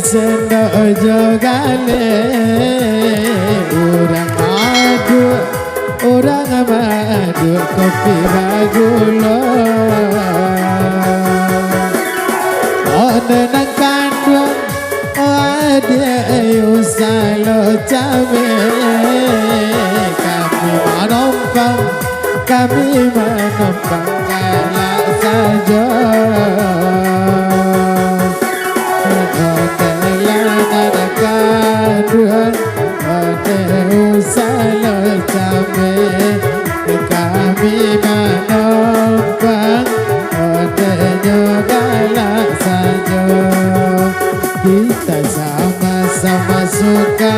sendok jogale orang madu kopi bagulo nang kandung dia usalo cabe kami menumpang galak saja kami menumpang odenya galak saja kita sama-sama suka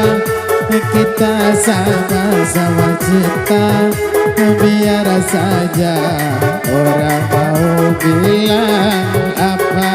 kita sama-sama cinta biar saja orang mau bilang apa.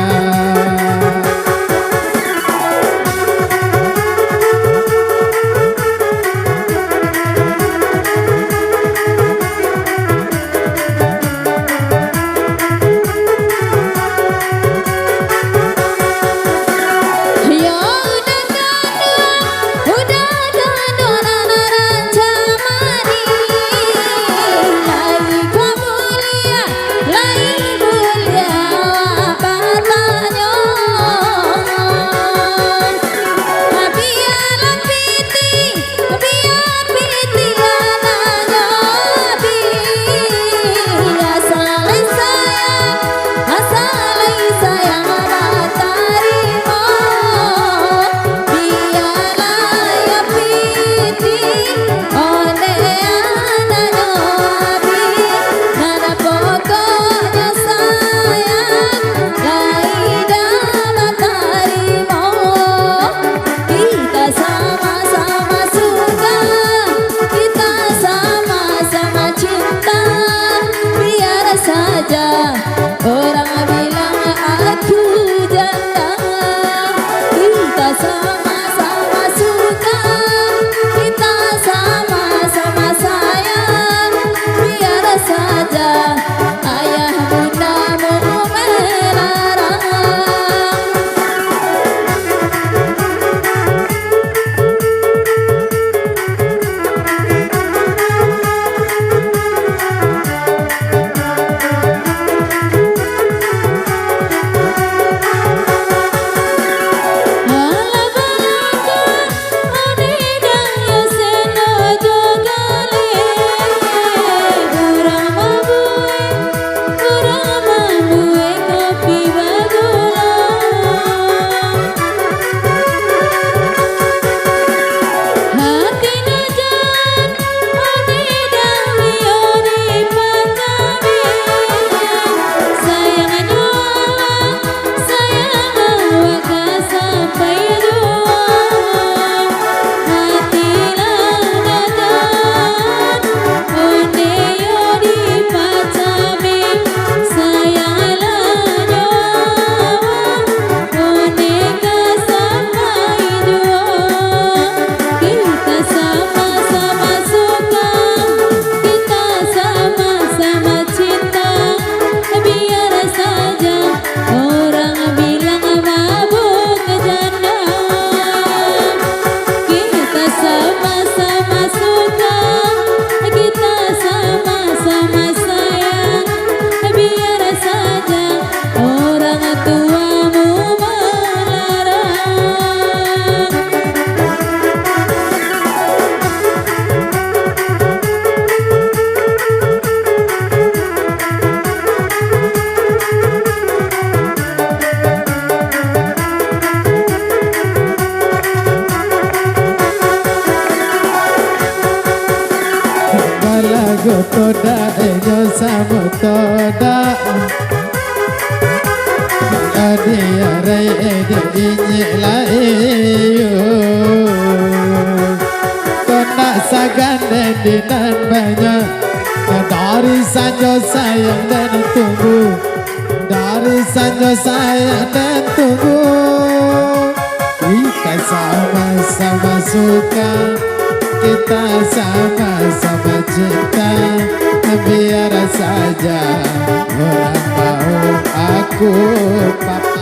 Toda enyo samo toda adia rai ede inye la eyo toda sagane dinan banyak dari sanjo sayang dan tunggu dari sanjo sayang dan tunggu kita sama-sama suka kita sama-sama cinta biar saja orang mau aku papa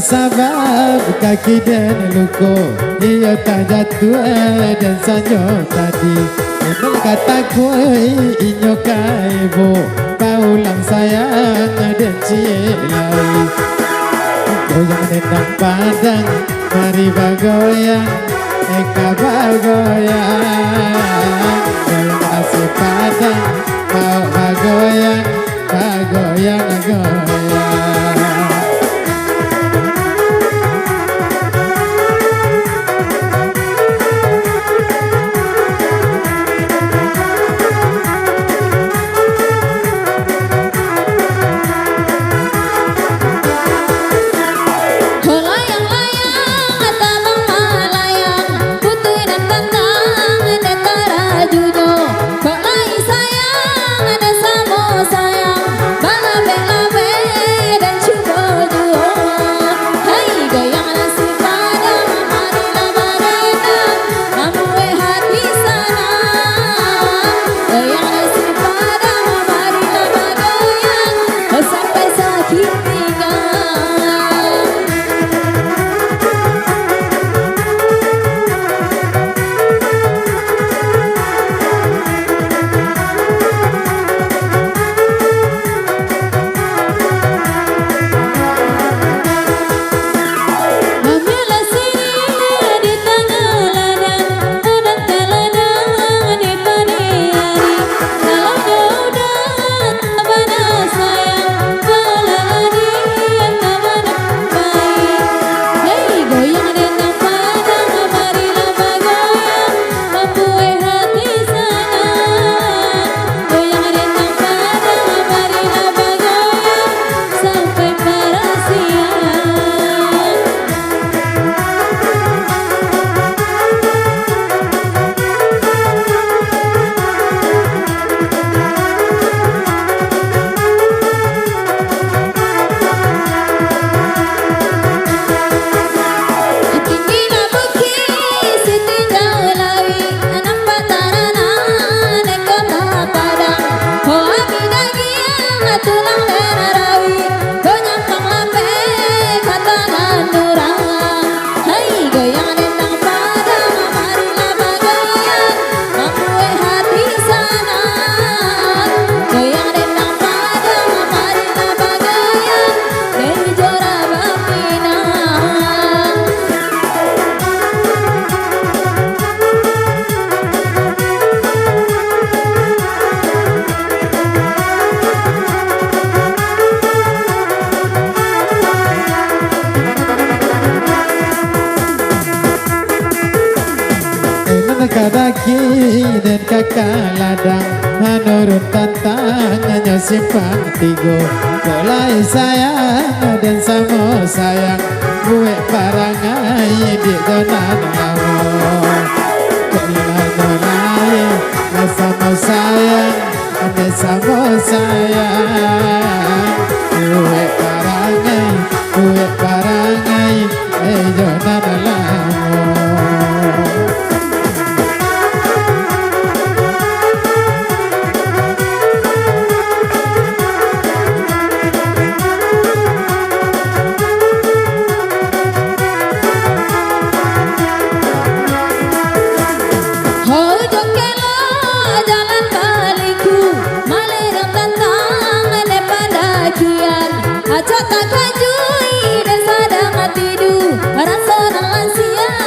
sabab kaki dan luko Iyo tak jatuh dan sanyo tadi Memang kata kue inyo kaibo Paulang sayang dan cilai Goyang dendang padang Mari bagoyang Eka bagoyang Goyang nasi padang Mau bagoyang Bagoyang goyang Kadaki dan kakak ladang menurut tantangannya simpang tigo Kolai sayang dan samo sayang Gue parangai di donan lamo Kolai sama sayang dan samo sayang Gue parangai di donan lamo Acot tak kajui dan sadang tidu rasa lansia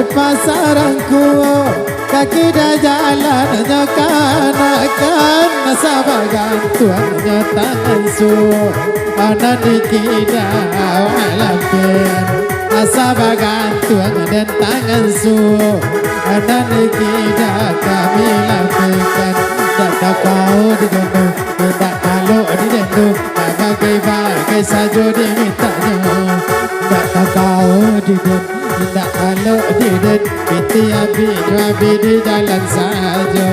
Pasaranku kaki dah jalan nyokanakan sabagan tuannya tangan su ana dikida walakin sabagan tuan dan tangan su ana dikida kami lakukan tak kau digendu tak kalau digendu bagai saja dimintanya tak kau digendu tak kalau didek piti api api di jalan saja.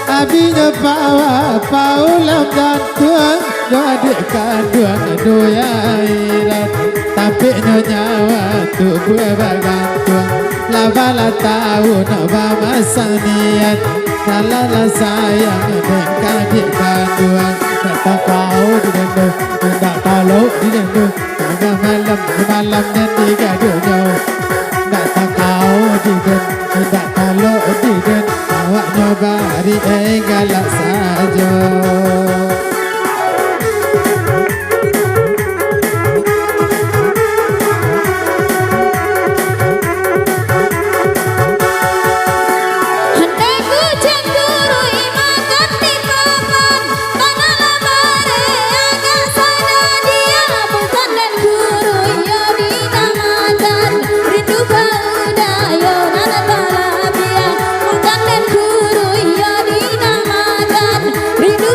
Abinya bawa paulam dan tuan jadikan tuan doya irat tapi nyawa tu gue bagantuan labala tahu naba masaniat kalala sayang dan kadikan tuan tak kau di dendam tak kalau di dendam tengah malam dan tiga dunia tak kau di dendam tak kalau di dendam awak nyobari galak saja. Rindu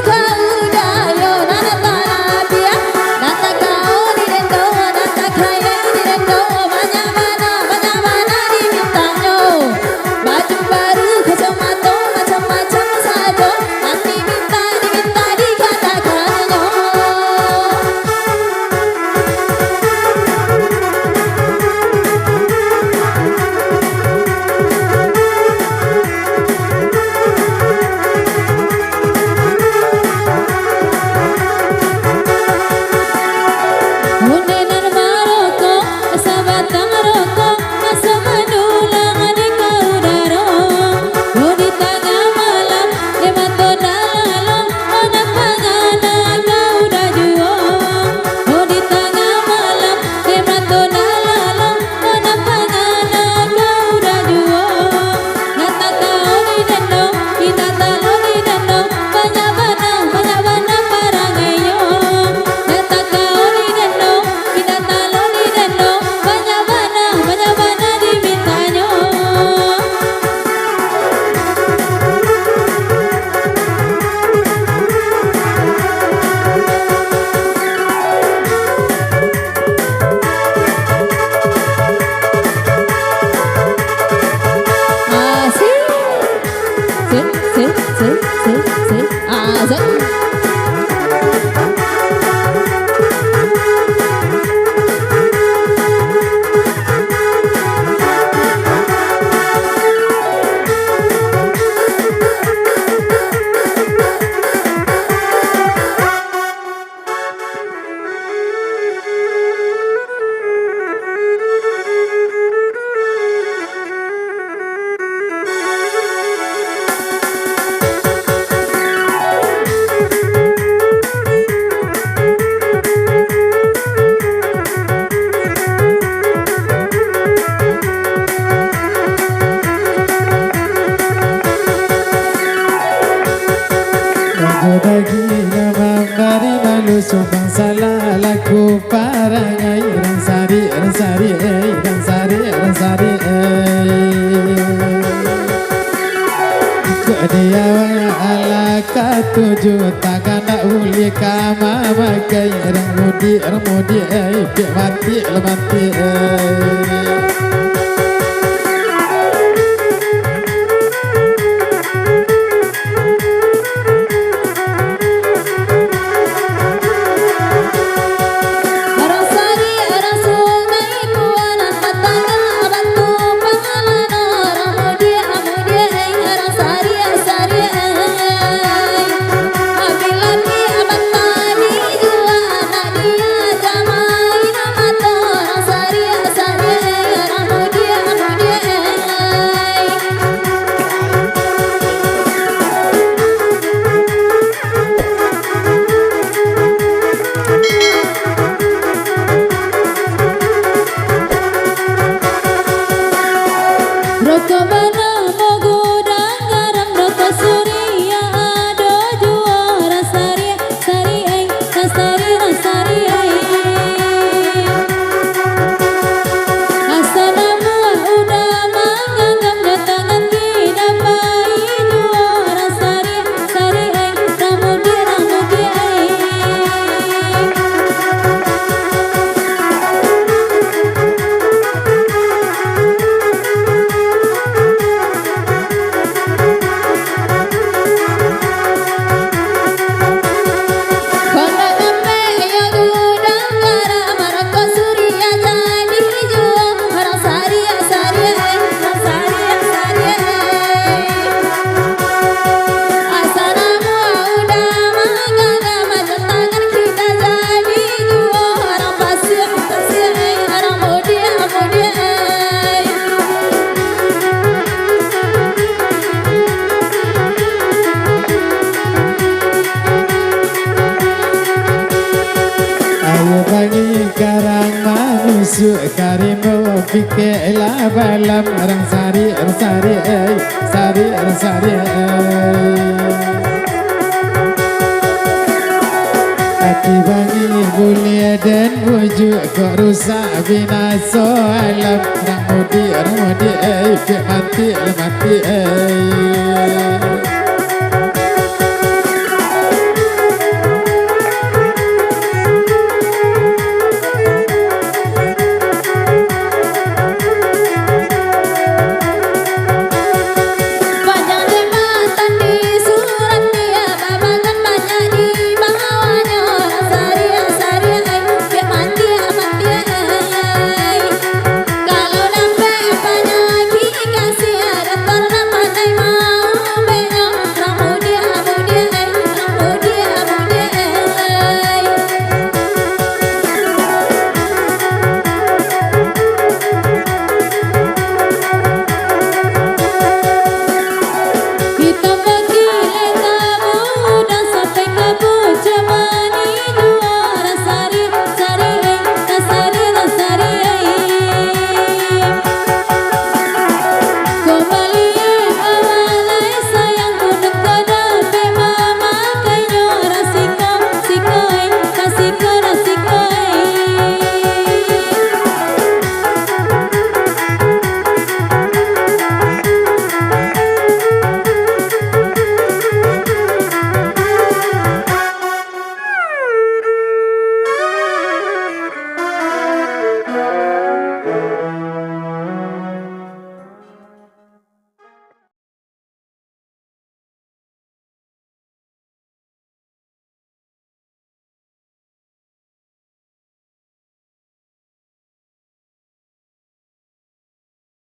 Bagi nama mari malu sumbang salah laku parangai ransari ransari ransari ransari kok dia ala katuju takkan nak uli kama makai remudi remudi pik mati lemati Karimu fikir lah balam orang sari sari sari sari hati bagi mulia dan wujud kok rusak binasa alam orang mudi pik mati mati